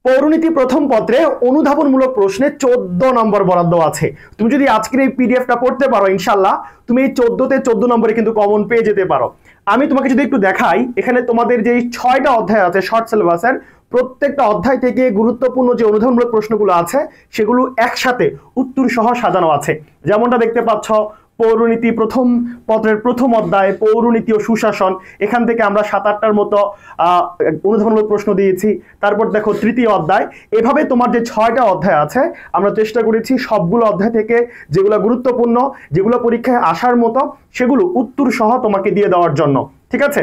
পৌরনীতি প্রথম পত্রে অনুধাবনমূলক প্রশ্নে 14 নম্বর বরাদ্দ আছে। তুমি যদি আজকের এই পিডিএফটা পড়তে পারো ইনশাল্লাহ তুমি এই 14তে 14 নম্বরে কিন্তু কমন পেয়ে যেতে পারো। আমি তোমাকে যদি একটু দেখাই, এখানে তোমাদের যে 6টা অধ্যায় আছে শর্ট সিলেবাসের, প্রত্যেকটা অধ্যায় থেকে গুরুত্বপূর্ণ যে অনুধাবনমূলক প্রশ্নগুলো আছে সেগুলো একসাথে উত্তর সহ সাজানো আছে। যেমনটা দেখতে পাচ্ছ, পৌরনীতি প্রথম পত্রের প্রথম অধ্যায় পৌরনীতি ও সুশাসন, এখান থেকে আমরা 7-8টার মতো অনুধাবনমূলক প্রশ্ন দিয়েছি। তারপর দেখো তৃতীয় অধ্যায়, এভাবে তোমার যে 6টা অধ্যায় আছে আমরা চেষ্টা করেছি সবগুলো অধ্যায় থেকে যেগুলো গুরুত্বপূর্ণ, যেগুলো পরীক্ষায় আসার মতো সেগুলো উত্তর সহ তোমাকে দিয়ে দেওয়ার জন্য। ঠিক আছে,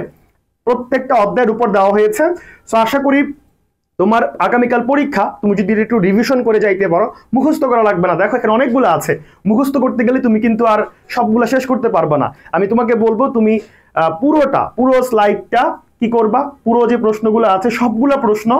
প্রত্যেকটা অধ্যায়ের উপর দেওয়া হয়েছে। সো আশা করি তোমার আগামীকাল পরীক্ষা, তুমি যদি একটু রিভিশন করে যাইতে পারো, মুখস্থ করা লাগবে না। দেখো এখানে অনেকগুলো আছে, মুখস্থ করতে গেলে তুমি কিন্তু আর সবগুলো শেষ করতে পারবে না। আমি তোমাকে বলবো তুমি পুরো স্লাইডটা কি করবা, পুরো যে প্রশ্নগুলো আছে সবগুলো প্রশ্ন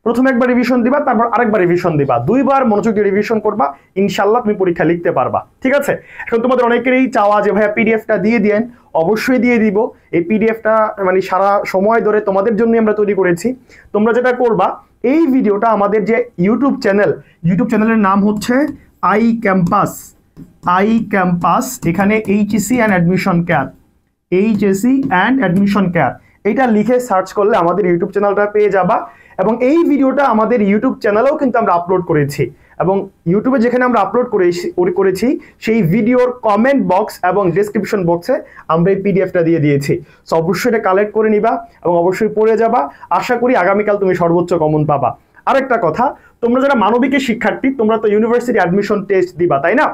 প্রথমে একবার রিভিশন দিবা, তারপর আরেকবার রিভিশন দিবা, 2বার মনোযোগ দিয়ে রিভিশন করবা, ইনশাল্লাহ তুমি পরীক্ষা লিখতে পারবা। ঠিক আছে, এখন তোমাদের অনেকেরই চাওয়া যে ভাইয়া পিডিএফটা দিয়ে দিয়েন, অবশ্যই দিয়ে দিব। এই পিডিএফটা মানে সারা সময় ধরে তোমাদের জন্য আমরা তৈরি করেছি। তোমরা যেটা করবা, এই ভিডিওটা আমাদের যে ইউটিউব চ্যানেলের নাম হচ্ছে আই ক্যাম্পাস, এখানে এইচএসসি অ্যান্ড অ্যাডমিশন কেয়ার এটা লিখে সার্চ করলে আমাদের ইউটিউব চ্যানেলটা পেয়ে যাবা। এবং এই ভিডিওটা আমাদের ইউটিউব চ্যানেলেও কিন্তু আমরা আপলোড করেছি, এবং ইউটিউবে যেখানে আমরা আপলোড করেছি সেই ভিডিওর কমেন্ট বক্স এবং ডেসক্রিপশন বক্সে আমরা এই পিডিএফটা দিয়ে দিয়েছি। সো অবশ্যই এটা কালেক্ট করে নিবা এবং অবশ্যই পড়ে যাবা। আশা করি আগামীকাল তুমি সর্বোচ্চ কমন পাবা। আরেকটা কথা, তোমরা যারা মানবিকের শিক্ষার্থী তোমরা তো ইউনিভার্সিটি অ্যাডমিশন টেস্ট দিবা, তাই না?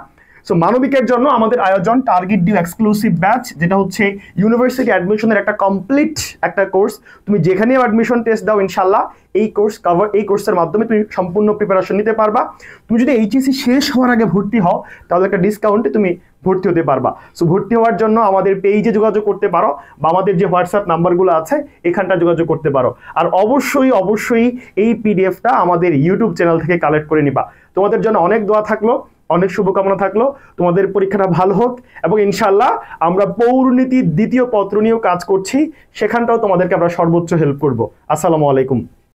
সো মানবিকের জন্য আমাদের আয়োজন টার্গেট ডিউ এক্সক্লুসিভ ব্যাচ, যেটা হচ্ছে ইউনিভার্সিটি অ্যাডমিশনের একটা কমপ্লিট একটা কোর্স। তুমি যেখানে অ্যাডমিশন টেস্ট দাও ইনশাল্লাহ এই কোর্সের মাধ্যমে তুমি সম্পূর্ণ প্রিপারেশন নিতে পারবা। তুমি যদি এইচএসসি শেষ হওয়ার আগে ভর্তি হও তাহলে একটা ডিসকাউন্টে তুমি ভর্তি হতে পারবা। সো ভর্তি হওয়ার জন্য আমাদের পেজে যোগাযোগ করতে পারো বা আমাদের যে হোয়াটসঅ্যাপ নাম্বারগুলো আছে এখানটা যোগাযোগ করতে পারো। আর অবশ্যই এই পিডিএফটা আমাদের ইউটিউব চ্যানেল থেকে কালেক্ট করে নিবা। তোমাদের জন্য অনেক দোয়া থাকলো, অনেক শুভকামনা থাকলো, তোমাদের পরীক্ষাটা ভালো হোক। এবং ইনশাল্লাহ আমরা পৌরনীতির দ্বিতীয় পত্র নিয়েও কাজ করছি, সেখানটাও তোমাদেরকে আমরা সর্বোচ্চ হেল্প করব। আসসালামু আলাইকুম।